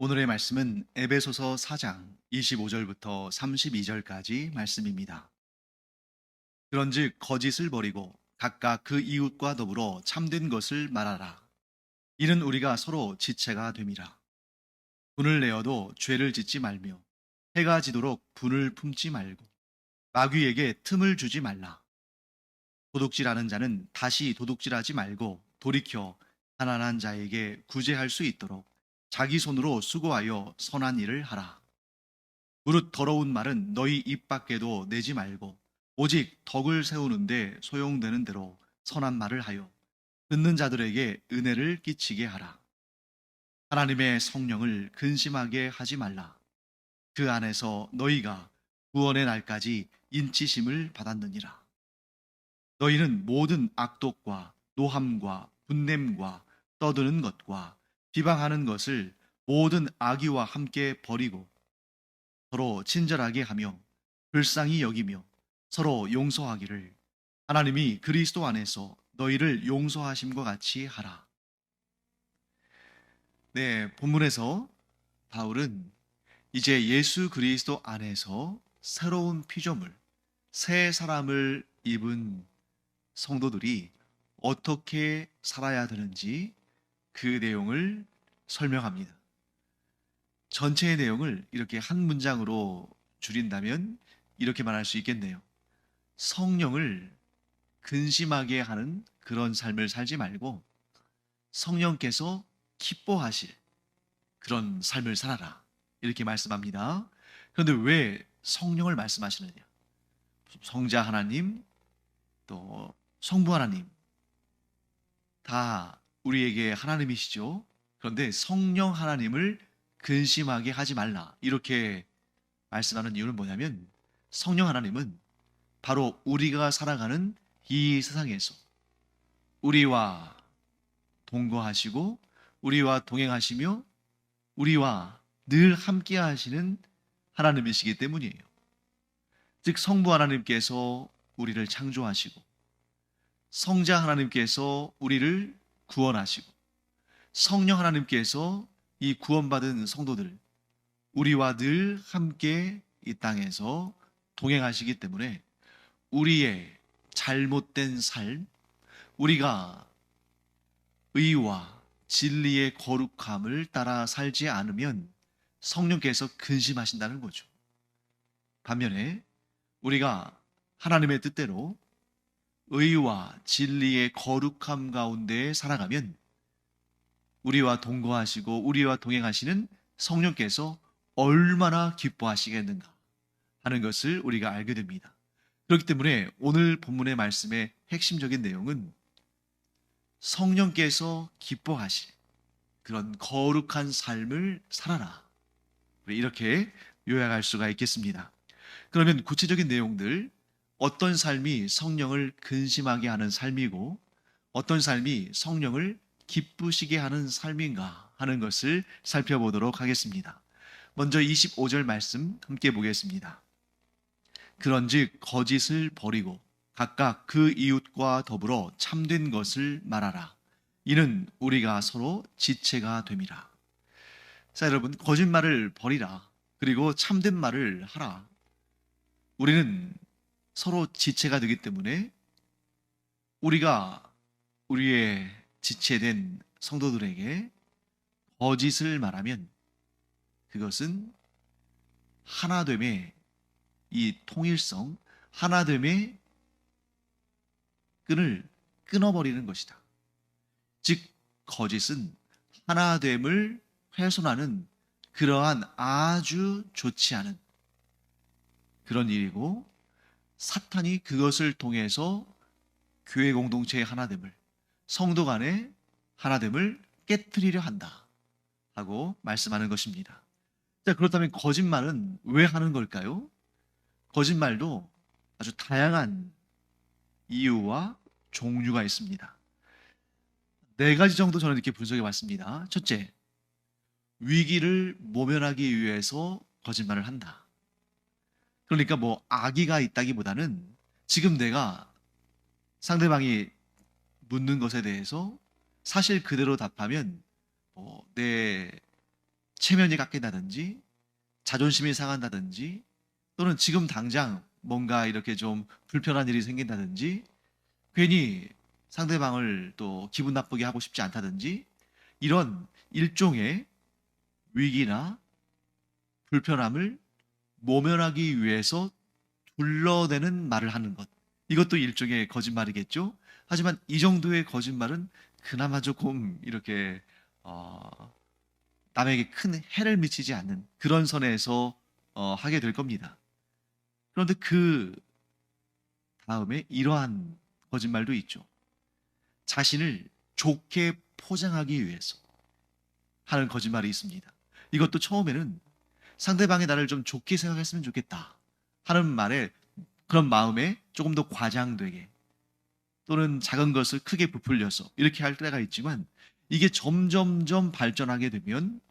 오늘의 말씀은 에베소서 4장 25절부터 32절까지 말씀입니다. 그런즉 거짓을 버리고 각각 그 이웃과 더불어 참된 것을 말하라. 이는 우리가 서로 지체가 됨이라. 분을 내어도 죄를 짓지 말며 해가 지도록 분을 품지 말고 마귀에게 틈을 주지 말라. 도둑질하는 자는 다시 도둑질하지 말고 돌이켜 가난한 자에게 구제할 수 있도록 자기 손으로 수고하여 선한 일을 하라. 무릇 더러운 말은 너희 입 밖에도 내지 말고 오직 덕을 세우는데 소용되는 대로 선한 말을 하여 듣는 자들에게 은혜를 끼치게 하라. 하나님의 성령을 근심하게 하지 말라. 그 안에서 너희가 구원의 날까지 인치심을 받았느니라. 너희는 모든 악독과 노함과 분냄과 떠드는 것과 비방하는 것을 모든 악의와 함께 버리고 서로 친절하게 하며 불쌍히 여기며 서로 용서하기를 하나님이 그리스도 안에서 너희를 용서하심과 같이 하라. 네, 본문에서 바울은 이제 예수 그리스도 안에서 새로운 피조물, 새 사람을 입은 성도들이 어떻게 살아야 되는지 그 내용을 설명합니다. 전체의 내용을 이렇게 한 문장으로 줄인다면 이렇게 말할 수 있겠네요. 성령을 근심하게 하는 그런 삶을 살지 말고 성령께서 기뻐하실 그런 삶을 살아라. 이렇게 말씀합니다. 그런데 왜 성령을 말씀하시느냐? 성자 하나님, 또 성부 하나님, 다 우리에게 하나님이시죠. 그런데 성령 하나님을 근심하게 하지 말라. 이렇게 말씀하는 이유는 뭐냐면 성령 하나님은 바로 우리가 살아가는 이 세상에서 우리와 동거하시고 우리와 동행하시며 우리와 늘 함께 하시는 하나님이시기 때문이에요. 즉 성부 하나님께서 우리를 창조하시고 성자 하나님께서 우리를 구원하시고 성령 하나님께서 이 구원받은 성도들 우리와 늘 함께 이 땅에서 동행하시기 때문에 우리의 잘못된 삶, 우리가 의와 진리의 거룩함을 따라 살지 않으면 성령께서 근심하신다는 거죠. 반면에 우리가 하나님의 뜻대로 의와 진리의 거룩함 가운데 살아가면 우리와 동거하시고 우리와 동행하시는 성령께서 얼마나 기뻐하시겠는가 하는 것을 우리가 알게 됩니다. 그렇기 때문에 오늘 본문의 말씀의 핵심적인 내용은 성령께서 기뻐하실 그런 거룩한 삶을 살아라. 우리 이렇게 요약할 수가 있겠습니다. 그러면 구체적인 내용들, 어떤 삶이 성령을 근심하게 하는 삶이고 어떤 삶이 성령을 기쁘시게 하는 삶인가 하는 것을 살펴보도록 하겠습니다. 먼저 25절 말씀 함께 보겠습니다. 그런즉 거짓을 버리고 각각 그 이웃과 더불어 참된 것을 말하라. 이는 우리가 서로 지체가 됨이라. 자, 여러분, 거짓말을 버리라. 그리고 참된 말을 하라. 우리는 서로 지체가 되기 때문에 우리가 우리의 지체된 성도들에게 거짓을 말하면 그것은 하나됨의 이 통일성, 하나됨의 끈을 끊어버리는 것이다. 즉, 거짓은 하나됨을 훼손하는 그러한 아주 좋지 않은 그런 일이고 사탄이 그것을 통해서 교회 공동체의 하나됨을, 성도 간의 하나됨을 깨뜨리려 한다 하고 말씀하는 것입니다. 자, 그렇다면 거짓말은 왜 하는 걸까요? 거짓말도 아주 다양한 이유와 종류가 있습니다. 네 가지 정도 저는 이렇게 분석해 봤습니다. 첫째, 위기를 모면하기 위해서 거짓말을 한다. 그러니까 뭐 악의가 있다기보다는 지금 내가 상대방이 묻는 것에 대해서 사실 그대로 답하면 내 체면이 깎인다든지 자존심이 상한다든지 또는 지금 당장 뭔가 이렇게 좀 불편한 일이 생긴다든지 괜히 상대방을 또 기분 나쁘게 하고 싶지 않다든지 이런 일종의 위기나 불편함을 모면하기 위해서 둘러대는 말을 하는 것. 이것도 일종의 거짓말이겠죠? 하지만 이 정도의 거짓말은 그나마 조금 이렇게 어, 남에게 큰 해를 미치지 않는 그런 선에서 하게 될 겁니다. 그런데 그 다음에 이러한 거짓말도 있죠. 자신을 좋게 포장하기 위해서 하는 거짓말이 있습니다. 이것도 처음에는 상대방이 나를 좀 좋게 생각했으면 좋겠다 하는 말에 그런 마음에 조금 더 과장되게 또는 작은 것을 크게 부풀려서 이렇게 할 때가 있지만 이게 점점점 발전하게 되면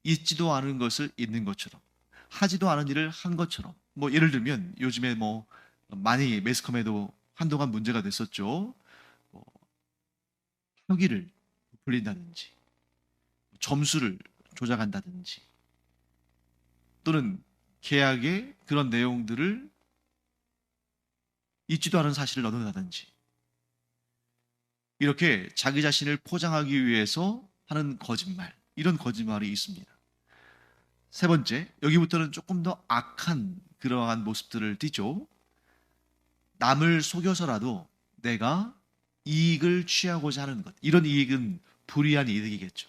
있지도 않은 것을 있는 것처럼 하지도 않은 일을 한 것처럼 뭐 예를 들면 요즘에 뭐 많이 매스컴에도 한동안 문제가 됐었죠. 뭐 표기를 부풀린다든지 점수를 조작한다든지 또는 계약의 그런 내용들을 있지도 않은 사실을 넣는다든지 이렇게 자기 자신을 포장하기 위해서 하는 거짓말 이런 거짓말이 있습니다. 세 번째, 여기부터는 조금 더 악한 그러한 모습들을 띠죠. 남을 속여서라도 내가 이익을 취하고자 하는 것. 이런 이익은 불이한 이득이겠죠.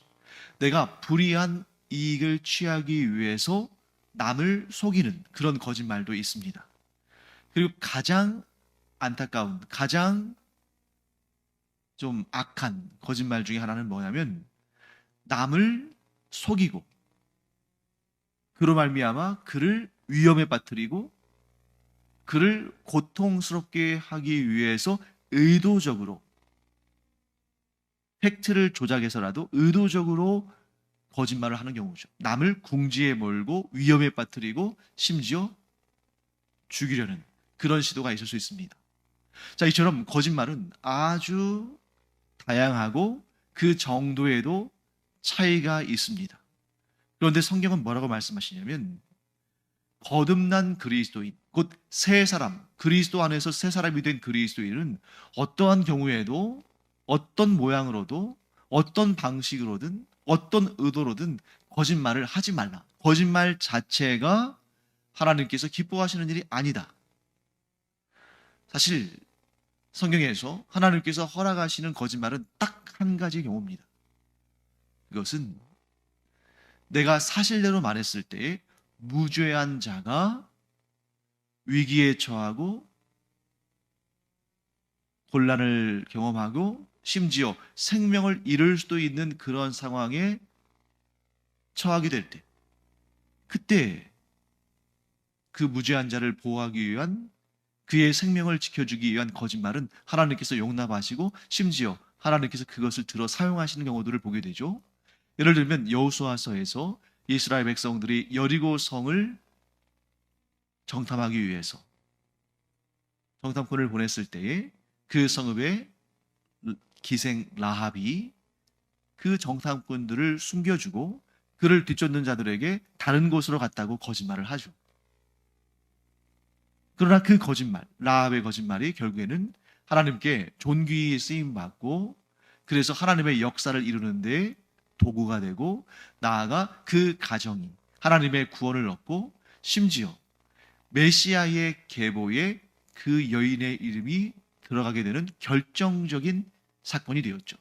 내가 불이한 이익을 취하기 위해서 남을 속이는 그런 거짓말도 있습니다. 그리고 가장 안타까운, 가장 좀 악한 거짓말 중에 하나는 뭐냐면 남을 속이고 그로 말미암아 그를 위험에 빠뜨리고 그를 고통스럽게 하기 위해서 의도적으로 팩트를 조작해서라도 의도적으로 거짓말을 하는 경우죠. 남을 궁지에 몰고 위험에 빠뜨리고 심지어 죽이려는 그런 시도가 있을 수 있습니다. 자, 이처럼 거짓말은 아주 다양하고 그 정도에도 차이가 있습니다. 그런데 성경은 뭐라고 말씀하시냐면 거듭난 그리스도인, 곧 새 사람, 그리스도 안에서 새 사람이 된 그리스도인은 어떠한 경우에도 어떤 모양으로도 어떤 방식으로든 어떤 의도로든 거짓말을 하지 말라. 거짓말 자체가 하나님께서 기뻐하시는 일이 아니다. 사실 성경에서 하나님께서 허락하시는 거짓말은 딱 한 가지 경우입니다. 그것은 내가 사실대로 말했을 때에 무죄한 자가 위기에 처하고 곤란을 경험하고 심지어 생명을 잃을 수도 있는 그런 상황에 처하게 될 때, 그때 그 무죄한 자를 보호하기 위한 그의 생명을 지켜주기 위한 거짓말은 하나님께서 용납하시고 심지어 하나님께서 그것을 들어 사용하시는 경우들을 보게 되죠. 예를 들면 여호수아서에서 이스라엘 백성들이 여리고 성을 정탐하기 위해서 정탐꾼을 보냈을 때에 그 성읍의 기생 라합이 그 정탐꾼들을 숨겨주고 그를 뒤쫓는 자들에게 다른 곳으로 갔다고 거짓말을 하죠. 그러나 그 거짓말, 라합의 거짓말이 결국에는 하나님께 존귀 쓰임 받고 그래서 하나님의 역사를 이루는데 도구가 되고 나아가 그 가정이 하나님의 구원을 얻고 심지어 메시아의 계보에 그 여인의 이름이 들어가게 되는 결정적인 사건이 되었죠.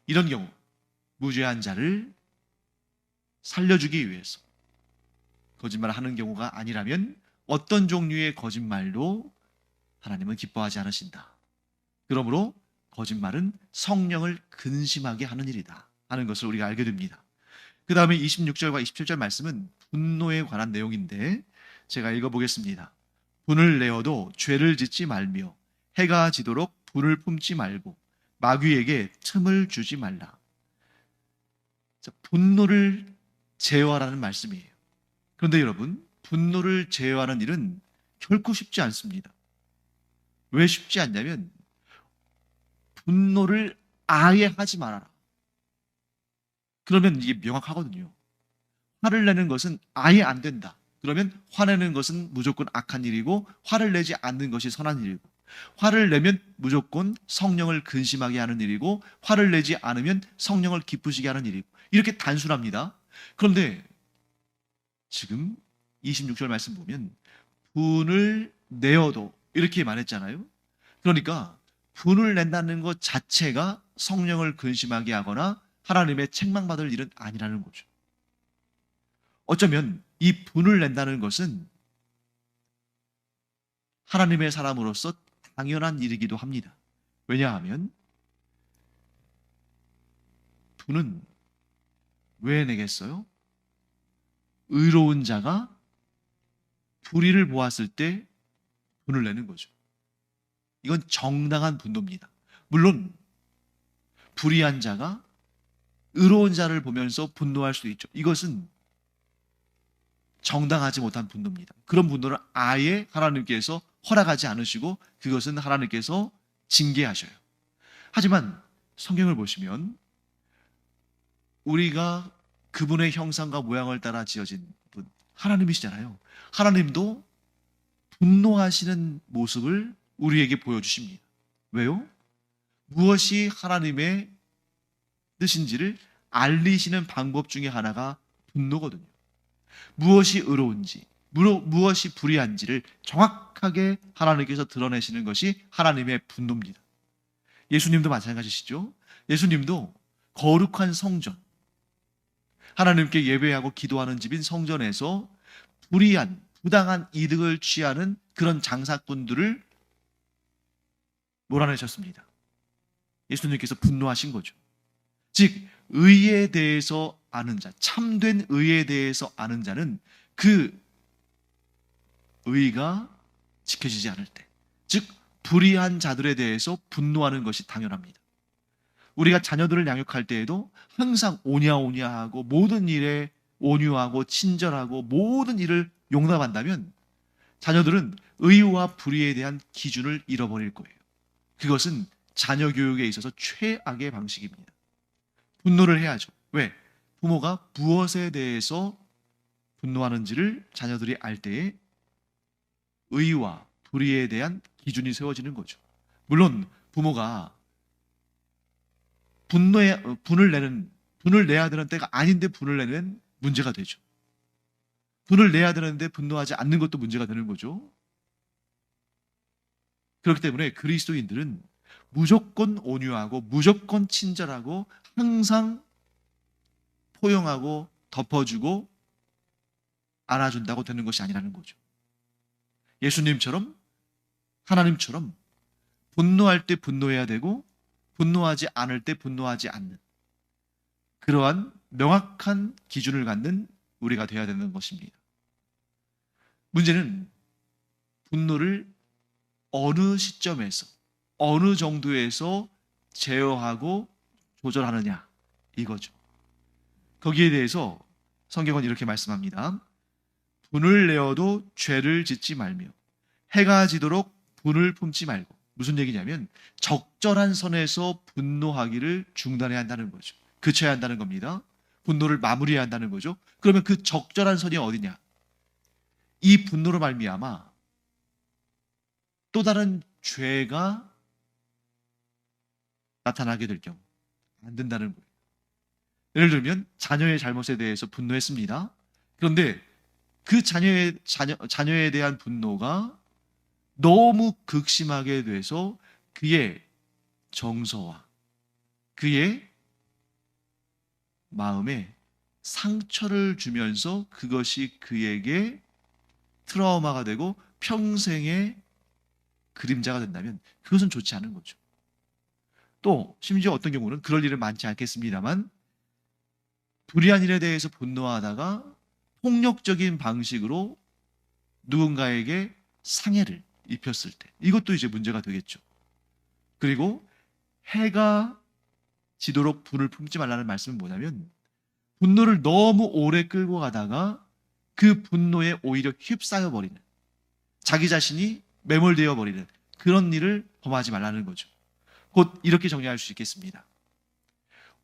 이런 경우 무죄한 자를 살려주기 위해서 거짓말을 하는 경우가 아니라면 어떤 종류의 거짓말도 하나님은 기뻐하지 않으신다. 그러므로 거짓말은 성령을 근심하게 하는 일이다 하는 것을 우리가 알게 됩니다. 그 다음에 26절과 27절 말씀은 분노에 관한 내용인데 제가 읽어보겠습니다. 분을 내어도 죄를 짓지 말며 해가 지도록 분을 품지 말고 마귀에게 틈을 주지 말라. 자, 분노를 제어하라는 말씀이에요. 그런데 여러분, 분노를 제어하는 일은 결코 쉽지 않습니다. 왜 쉽지 않냐면 분노를 아예 하지 말아라. 그러면 이게 명확하거든요. 화를 내는 것은 아예 안 된다. 그러면 화내는 것은 무조건 악한 일이고 화를 내지 않는 것이 선한 일이고 화를 내면 무조건 성령을 근심하게 하는 일이고 화를 내지 않으면 성령을 기쁘시게 하는 일이고 이렇게 단순합니다. 그런데 지금 26절 말씀 보면 분을 내어도 이렇게 말했잖아요. 그러니까 분을 낸다는 것 자체가 성령을 근심하게 하거나 하나님의 책망받을 일은 아니라는 거죠. 어쩌면 이 분을 낸다는 것은 하나님의 사람으로서 당연한 일이기도 합니다. 왜냐하면 분은 왜 내겠어요? 의로운 자가 불의를 보았을 때 분을 내는 거죠. 이건 정당한 분노입니다. 물론 불의한 자가 의로운 자를 보면서 분노할 수도 있죠. 이것은 정당하지 못한 분노입니다. 그런 분노를 아예 하나님께서 허락하지 않으시고 그것은 하나님께서 징계하셔요. 하지만 성경을 보시면 우리가 그분의 형상과 모양을 따라 지어진 분, 하나님이시잖아요. 하나님도 분노하시는 모습을 우리에게 보여주십니다. 왜요? 무엇이 하나님의 뜻인지를 알리시는 방법 중에 하나가 분노거든요. 무엇이 의로운지, 무엇이 불의한지를 정확하게 하나님께서 드러내시는 것이 하나님의 분노입니다. 예수님도 마찬가지시죠. 예수님도 거룩한 성전, 하나님께 예배하고 기도하는 집인 성전에서 불의한, 부당한 이득을 취하는 그런 장사꾼들을 몰아내셨습니다. 예수님께서 분노하신 거죠. 즉 의에 대해서 아는 자, 참된 의에 대해서 아는 자는 그 의가 지켜지지 않을 때, 즉 불의한 자들에 대해서 분노하는 것이 당연합니다. 우리가 자녀들을 양육할 때에도 항상 오냐오냐하고 모든 일에 온유하고 친절하고 모든 일을 용납한다면 자녀들은 의와 불의에 대한 기준을 잃어버릴 거예요. 그것은 자녀 교육에 있어서 최악의 방식입니다. 분노를 해야죠. 왜? 부모가 무엇에 대해서 분노하는지를 자녀들이 알 때에 의와 불의에 대한 기준이 세워지는 거죠. 물론 부모가 분을 내야 되는 때가 아닌데 분을 내는 문제가 되죠. 분을 내야 되는데 분노하지 않는 것도 문제가 되는 거죠. 그렇기 때문에 그리스도인들은 무조건 온유하고 무조건 친절하고 항상 포용하고 덮어주고 안아준다고 되는 것이 아니라는 거죠. 예수님처럼 하나님처럼 분노할 때 분노해야 되고 분노하지 않을 때 분노하지 않는 그러한 명확한 기준을 갖는 우리가 되어야 되는 것입니다. 문제는 분노를 어느 시점에서 어느 정도에서 제어하고 조절하느냐 이거죠. 거기에 대해서 성경은 이렇게 말씀합니다. 분을 내어도 죄를 짓지 말며 해가 지도록 분을 품지 말고. 무슨 얘기냐면 적절한 선에서 분노하기를 중단해야 한다는 거죠. 그쳐야 한다는 겁니다. 분노를 마무리해야 한다는 거죠. 그러면 그 적절한 선이 어디냐? 이 분노로 말미암아 또 다른 죄가 나타나게 될 경우 안 된다는 거예요. 예를 들면 자녀의 잘못에 대해서 분노했습니다. 그런데 그 자녀에 대한 분노가 너무 극심하게 돼서 그의 정서와 그의 마음에 상처를 주면서 그것이 그에게 트라우마가 되고 평생의 그림자가 된다면 그것은 좋지 않은 거죠. 또 심지어 어떤 경우는 그럴 일은 많지 않겠습니다만 불의한 일에 대해서 분노하다가 폭력적인 방식으로 누군가에게 상해를 입혔을 때 이것도 이제 문제가 되겠죠. 그리고 해가 지도록 분을 품지 말라는 말씀은 뭐냐면 분노를 너무 오래 끌고 가다가 그 분노에 오히려 휩싸여 버리는 자기 자신이 매몰되어 버리는 그런 일을 범하지 말라는 거죠. 곧 이렇게 정리할 수 있겠습니다.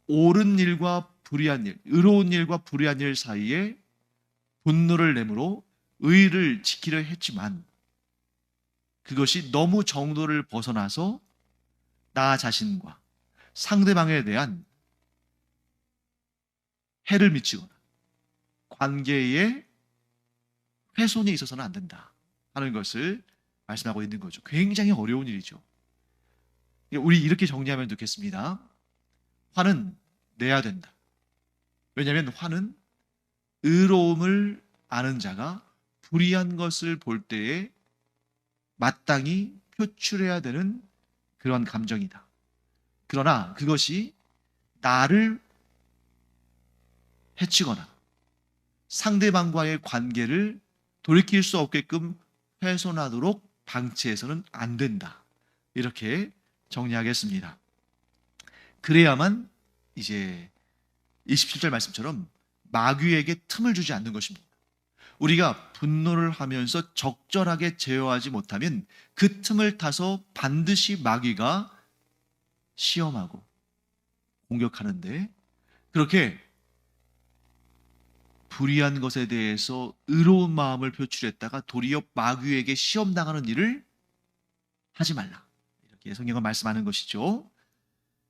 옳은 일과 불의한 일, 의로운 일과 불의한 일 사이에 분노를 내므로 의를 지키려 했지만 그것이 너무 정도를 벗어나서 나 자신과 상대방에 대한 해를 미치거나 관계에 훼손이 있어서는 안 된다 하는 것을 말씀하고 있는 거죠. 굉장히 어려운 일이죠. 우리 이렇게 정리하면 좋겠습니다. 화는 내야 된다. 왜냐하면 화는 의로움을 아는 자가 불의한 것을 볼 때에 마땅히 표출해야 되는 그런 감정이다. 그러나 그것이 나를 해치거나 상대방과의 관계를 돌이킬 수 없게끔 훼손하도록 방치해서는 안 된다. 이렇게 정리하겠습니다. 그래야만 이제 27절 말씀처럼 마귀에게 틈을 주지 않는 것입니다. 우리가 분노를 하면서 적절하게 제어하지 못하면 그 틈을 타서 반드시 마귀가 시험하고 공격하는데, 그렇게 불의한 것에 대해서 의로운 마음을 표출했다가 도리어 마귀에게 시험당하는 일을 하지 말라. 이렇게 성경은 말씀하는 것이죠.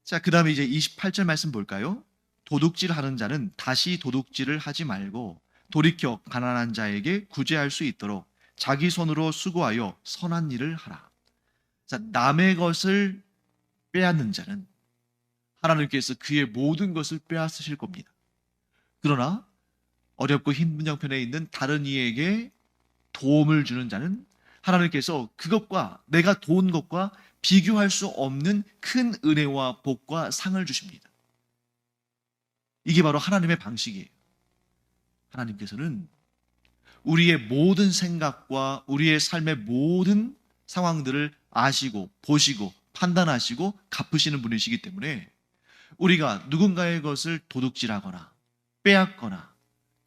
자, 그 다음에 이제 28절 말씀 볼까요? 도둑질 하는 자는 다시 도둑질을 하지 말고 돌이켜 가난한 자에게 구제할 수 있도록 자기 손으로 수고하여 선한 일을 하라. 자, 남의 것을 빼앗는 자는 하나님께서 그의 모든 것을 빼앗으실 겁니다. 그러나 어렵고 힘든 형편에 있는 다른 이에게 도움을 주는 자는 하나님께서 그것과 내가 도운 것과 비교할 수 없는 큰 은혜와 복과 상을 주십니다. 이게 바로 하나님의 방식이에요. 하나님께서는 우리의 모든 생각과 우리의 삶의 모든 상황들을 아시고 보시고 판단하시고 갚으시는 분이시기 때문에 우리가 누군가의 것을 도둑질하거나 빼앗거나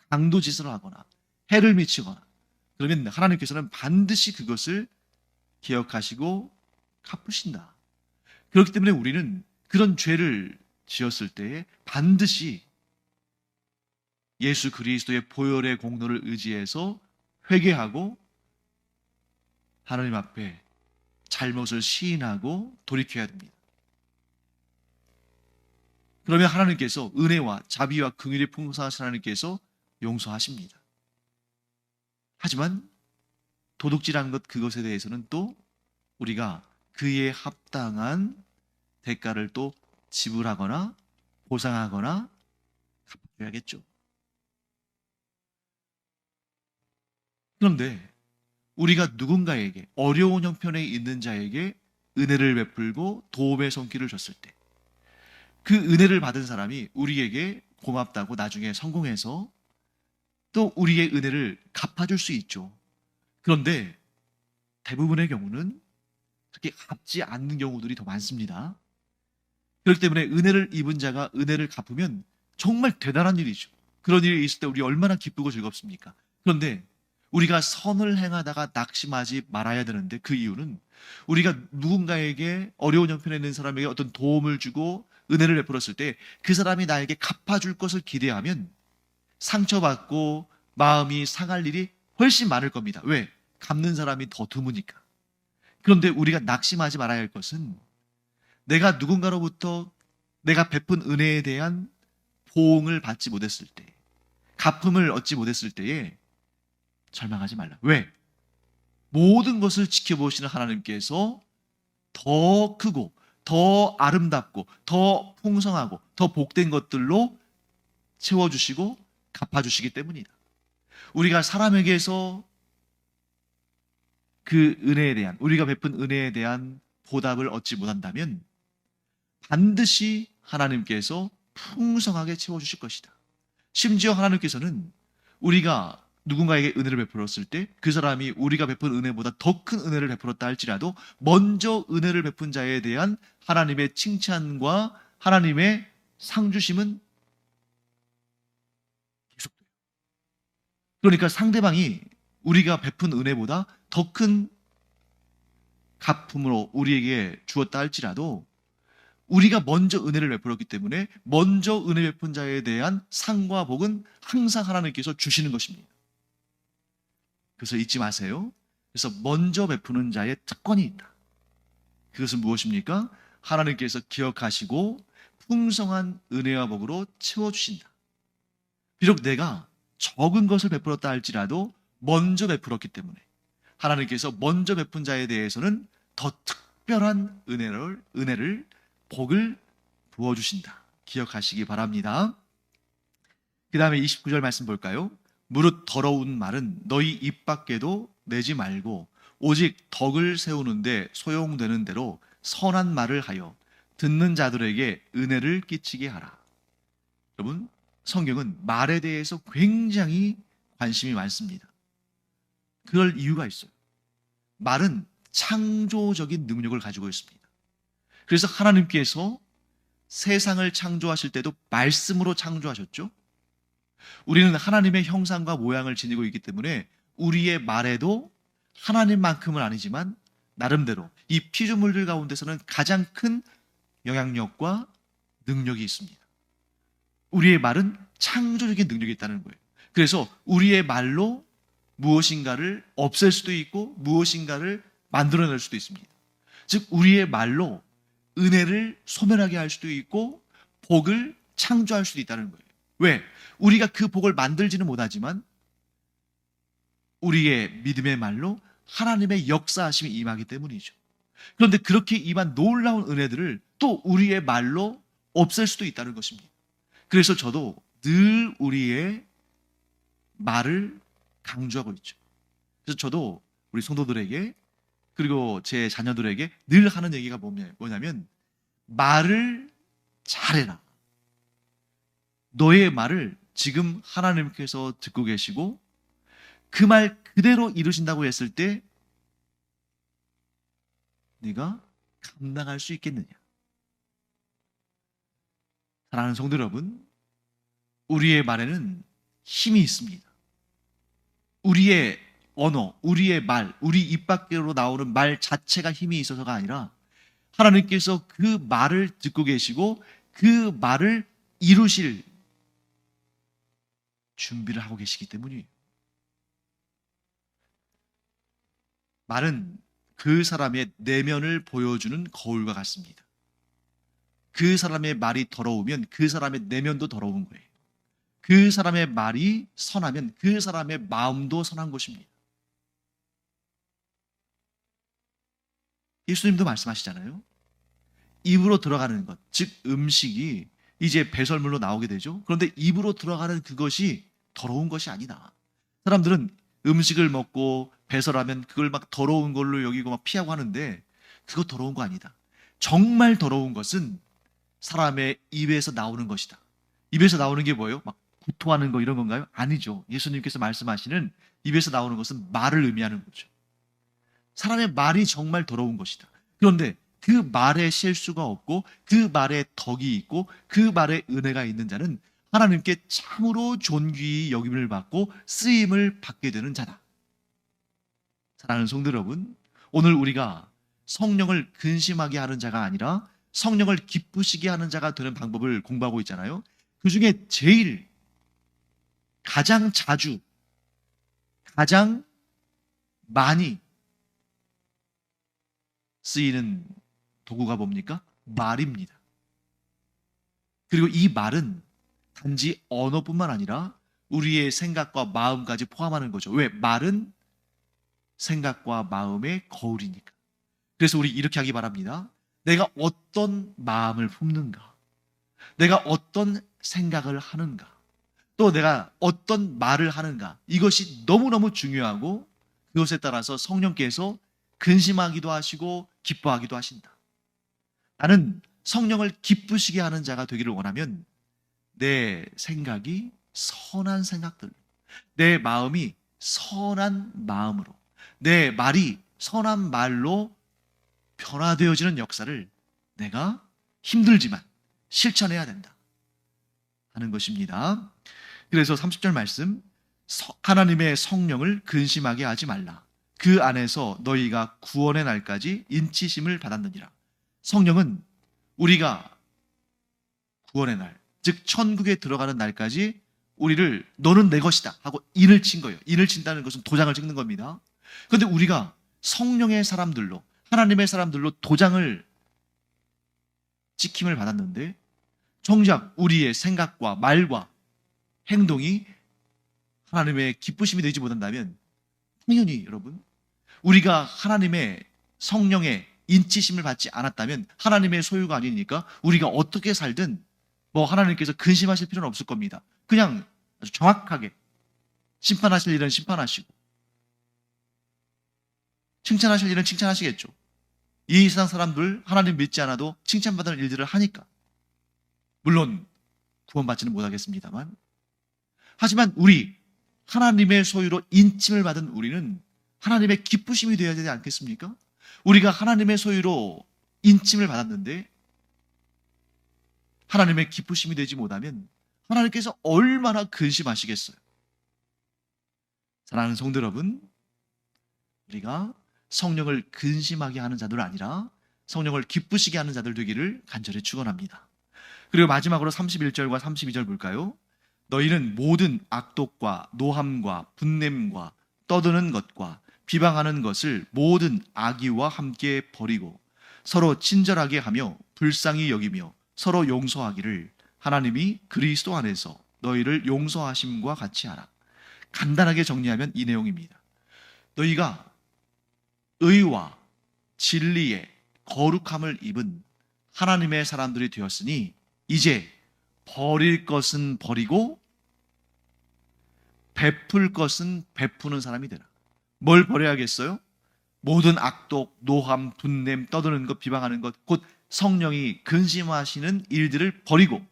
강도짓을 하거나 해를 미치거나 그러면 하나님께서는 반드시 그것을 기억하시고 갚으신다. 그렇기 때문에 우리는 그런 죄를 지었을 때에 반드시 예수 그리스도의 보혈의 공로를 의지해서 회개하고 하나님 앞에 잘못을 시인하고 돌이켜야 됩니다. 그러면 하나님께서 은혜와 자비와 긍휼이 풍성하신 하나님께서 용서하십니다. 하지만 도둑질하는 것, 그것에 대해서는 또 우리가 그에 합당한 대가를 또 지불하거나 보상하거나 갚아줘야겠죠. 그런데 우리가 누군가에게 어려운 형편에 있는 자에게 은혜를 베풀고 도움의 손길을 줬을 때 그 은혜를 받은 사람이 우리에게 고맙다고 나중에 성공해서 또 우리의 은혜를 갚아줄 수 있죠. 그런데 대부분의 경우는 그렇게 갚지 않는 경우들이 더 많습니다. 그렇기 때문에 은혜를 입은 자가 은혜를 갚으면 정말 대단한 일이죠. 그런 일이 있을 때 우리 얼마나 기쁘고 즐겁습니까? 그런데 우리가 선을 행하다가 낙심하지 말아야 되는데, 그 이유는 우리가 누군가에게 어려운 형편에 있는 사람에게 어떤 도움을 주고 은혜를 베풀었을 때 그 사람이 나에게 갚아줄 것을 기대하면 상처받고 마음이 상할 일이 훨씬 많을 겁니다. 왜? 갚는 사람이 더 드무니까. 그런데 우리가 낙심하지 말아야 할 것은 내가 누군가로부터 내가 베푼 은혜에 대한 보응을 받지 못했을 때, 갚음을 얻지 못했을 때에 절망하지 말라. 왜? 모든 것을 지켜보시는 하나님께서 더 크고 더 아름답고 더 풍성하고 더 복된 것들로 채워주시고 갚아주시기 때문이다. 우리가 사람에게서 그 은혜에 대한, 우리가 베푼 은혜에 대한 보답을 얻지 못한다면 반드시 하나님께서 풍성하게 채워주실 것이다. 심지어 하나님께서는 우리가 누군가에게 은혜를 베풀었을 때 그 사람이 우리가 베푼 은혜보다 더 큰 은혜를 베풀었다 할지라도 먼저 은혜를 베푼 자에 대한 하나님의 칭찬과 하나님의 상주심은 계속돼요. 그러니까 상대방이 우리가 베푼 은혜보다 더 큰 갚음으로 우리에게 주었다 할지라도 우리가 먼저 은혜를 베풀었기 때문에 먼저 은혜 베푼 자에 대한 상과 복은 항상 하나님께서 주시는 것입니다. 그것을 잊지 마세요. 그래서 먼저 베푸는 자의 특권이 있다. 그것은 무엇입니까? 하나님께서 기억하시고 풍성한 은혜와 복으로 채워주신다. 비록 내가 적은 것을 베풀었다 할지라도 먼저 베풀었기 때문에 하나님께서 먼저 베푼 자에 대해서는 더 특별한 은혜를 복을 부어주신다. 기억하시기 바랍니다. 그 다음에 29절 말씀 볼까요? 무릇 더러운 말은 너희 입 밖에도 내지 말고 오직 덕을 세우는데 소용되는 대로 선한 말을 하여 듣는 자들에게 은혜를 끼치게 하라. 여러분, 성경은 말에 대해서 굉장히 관심이 많습니다. 그럴 이유가 있어요. 말은 창조적인 능력을 가지고 있습니다. 그래서 하나님께서 세상을 창조하실 때도 말씀으로 창조하셨죠. 우리는 하나님의 형상과 모양을 지니고 있기 때문에 우리의 말에도 하나님만큼은 아니지만 나름대로 이 피조물들 가운데서는 가장 큰 영향력과 능력이 있습니다. 우리의 말은 창조적인 능력이 있다는 거예요. 그래서 우리의 말로 무엇인가를 없앨 수도 있고 무엇인가를 만들어낼 수도 있습니다. 즉 우리의 말로 은혜를 소멸하게 할 수도 있고 복을 창조할 수도 있다는 거예요. 왜? 우리가 그 복을 만들지는 못하지만 우리의 믿음의 말로 하나님의 역사하심이 임하기 때문이죠. 그런데 그렇게 임한 놀라운 은혜들을 또 우리의 말로 없앨 수도 있다는 것입니다. 그래서 저도 늘 우리의 말을 강조하고 있죠. 그래서 저도 우리 성도들에게 그리고 제 자녀들에게 늘 하는 얘기가 뭐냐면 말을 잘해라. 너의 말을 지금 하나님께서 듣고 계시고 그 말 그대로 이루신다고 했을 때 네가 감당할 수 있겠느냐? 사랑하는 성도 여러분, 우리의 말에는 힘이 있습니다. 우리의 언어, 우리의 말, 우리 입 밖으로 나오는 말 자체가 힘이 있어서가 아니라 하나님께서 그 말을 듣고 계시고 그 말을 이루실 준비를 하고 계시기 때문이에요. 말은 그 사람의 내면을 보여주는 거울과 같습니다. 그 사람의 말이 더러우면 그 사람의 내면도 더러운 거예요. 그 사람의 말이 선하면 그 사람의 마음도 선한 것입니다. 예수님도 말씀하시잖아요. 입으로 들어가는 것, 즉 음식이 이제 배설물로 나오게 되죠. 그런데 입으로 들어가는 그것이 더러운 것이 아니다. 사람들은 음식을 먹고 배설하면 그걸 막 더러운 걸로 여기고 막 피하고 하는데 그거 더러운 거 아니다. 정말 더러운 것은 사람의 입에서 나오는 것이다. 입에서 나오는 게 뭐예요? 막 구토하는 거 이런 건가요? 아니죠. 예수님께서 말씀하시는 입에서 나오는 것은 말을 의미하는 거죠. 사람의 말이 정말 더러운 것이다. 그런데 그 말에 실수가 없고 그 말에 덕이 있고 그 말에 은혜가 있는 자는 하나님께 참으로 존귀히 여김을 받고 쓰임을 받게 되는 자다. 사랑하는 성도 여러분, 오늘 우리가 성령을 근심하게 하는 자가 아니라 성령을 기쁘시게 하는 자가 되는 방법을 공부하고 있잖아요. 그 중에 제일 가장 자주 가장 많이 쓰이는 도구가 뭡니까? 말입니다. 그리고 이 말은 단지 언어뿐만 아니라 우리의 생각과 마음까지 포함하는 거죠. 왜? 말은 생각과 마음의 거울이니까. 그래서 우리 이렇게 하기 바랍니다. 내가 어떤 마음을 품는가? 내가 어떤 생각을 하는가? 또 내가 어떤 말을 하는가? 이것이 너무너무 중요하고 그것에 따라서 성령께서 근심하기도 하시고 기뻐하기도 하신다. 나는 성령을 기쁘시게 하는 자가 되기를 원하면 내 생각이 선한 생각들, 내 마음이 선한 마음으로, 내 말이 선한 말로 변화되어지는 역사를 내가 힘들지만 실천해야 된다 하는 것입니다. 그래서 30절 말씀, 하나님의 성령을 근심하게 하지 말라. 그 안에서 너희가 구원의 날까지 인치심을 받았느니라. 성령은 우리가 구원의 날, 즉 천국에 들어가는 날까지 우리를 너는 내 것이다 하고 인을 친 거예요. 인을 친다는 것은 도장을 찍는 겁니다. 그런데 우리가 성령의 사람들로, 하나님의 사람들로 도장을 찍힘을 받았는데 정작 우리의 생각과 말과 행동이 하나님의 기쁘심이 되지 못한다면 당연히 여러분, 우리가 하나님의 성령의 인치심을 받지 않았다면 하나님의 소유가 아니니까 우리가 어떻게 살든 뭐 하나님께서 근심하실 필요는 없을 겁니다. 그냥 아주 정확하게 심판하실 일은 심판하시고 칭찬하실 일은 칭찬하시겠죠. 이 세상 사람들 하나님 믿지 않아도 칭찬받는 일들을 하니까. 물론 구원받지는 못하겠습니다만, 하지만 우리 하나님의 소유로 인침을 받은 우리는 하나님의 기쁘심이 되어야 되지 않겠습니까? 우리가 하나님의 소유로 인침을 받았는데 하나님의 기쁘심이 되지 못하면 하나님께서 얼마나 근심하시겠어요. 사랑하는 성도 여러분, 우리가 성령을 근심하게 하는 자들 아니라 성령을 기쁘시게 하는 자들 되기를 간절히 축원합니다. 그리고 마지막으로 31절과 32절 볼까요? 너희는 모든 악독과 노함과 분냄과 떠드는 것과 비방하는 것을 모든 악의와 함께 버리고 서로 친절하게 하며 불쌍히 여기며 서로 용서하기를 하나님이 그리스도 안에서 너희를 용서하심과 같이 하라. 간단하게 정리하면 이 내용입니다. 너희가 의와 진리의 거룩함을 입은 하나님의 사람들이 되었으니 이제 버릴 것은 버리고 베풀 것은 베푸는 사람이 되라. 뭘 버려야겠어요? 모든 악독, 노함, 분냄, 떠드는 것, 비방하는 것, 곧 성령이 근심하시는 일들을 버리고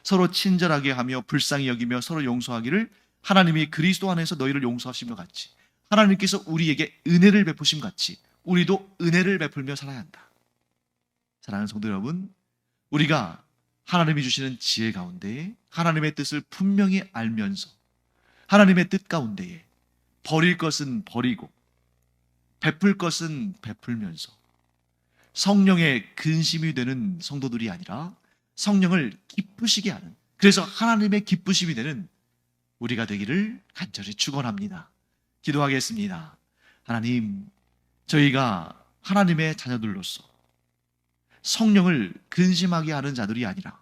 서로 친절하게 하며 불쌍히 여기며 서로 용서하기를 하나님이 그리스도 안에서 너희를 용서하신 것 같이, 하나님께서 우리에게 은혜를 베푸심 같이 우리도 은혜를 베풀며 살아야 한다. 사랑하는 성도 여러분, 우리가 하나님이 주시는 지혜 가운데 하나님의 뜻을 분명히 알면서 하나님의 뜻 가운데에 버릴 것은 버리고 베풀 것은 베풀면서 성령의 근심이 되는 성도들이 아니라 성령을 기쁘시게 하는, 그래서 하나님의 기쁘심이 되는 우리가 되기를 간절히 축원합니다. 기도하겠습니다. 하나님, 저희가 하나님의 자녀들로서 성령을 근심하게 하는 자들이 아니라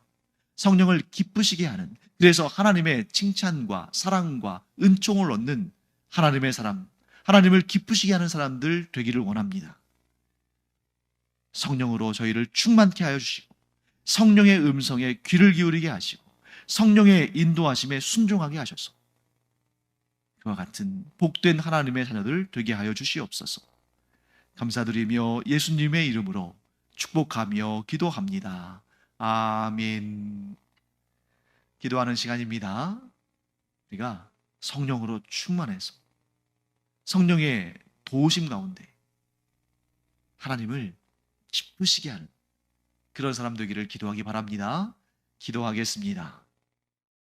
성령을 기쁘시게 하는, 그래서 하나님의 칭찬과 사랑과 은총을 얻는 하나님의 사람, 하나님을 기쁘시게 하는 사람들 되기를 원합니다. 성령으로 저희를 충만케 하여 주시고 성령의 음성에 귀를 기울이게 하시고 성령의 인도하심에 순종하게 하셔서 그와 같은 복된 하나님의 자녀들 되게 하여 주시옵소서. 감사드리며 예수님의 이름으로 축복하며 기도합니다. 아멘. 기도하는 시간입니다. 우리가 성령으로 충만해서 성령의 도우심 가운데 하나님을 기쁘시게 하는 그런 사람 되기를 기도하기 바랍니다. 기도하겠습니다.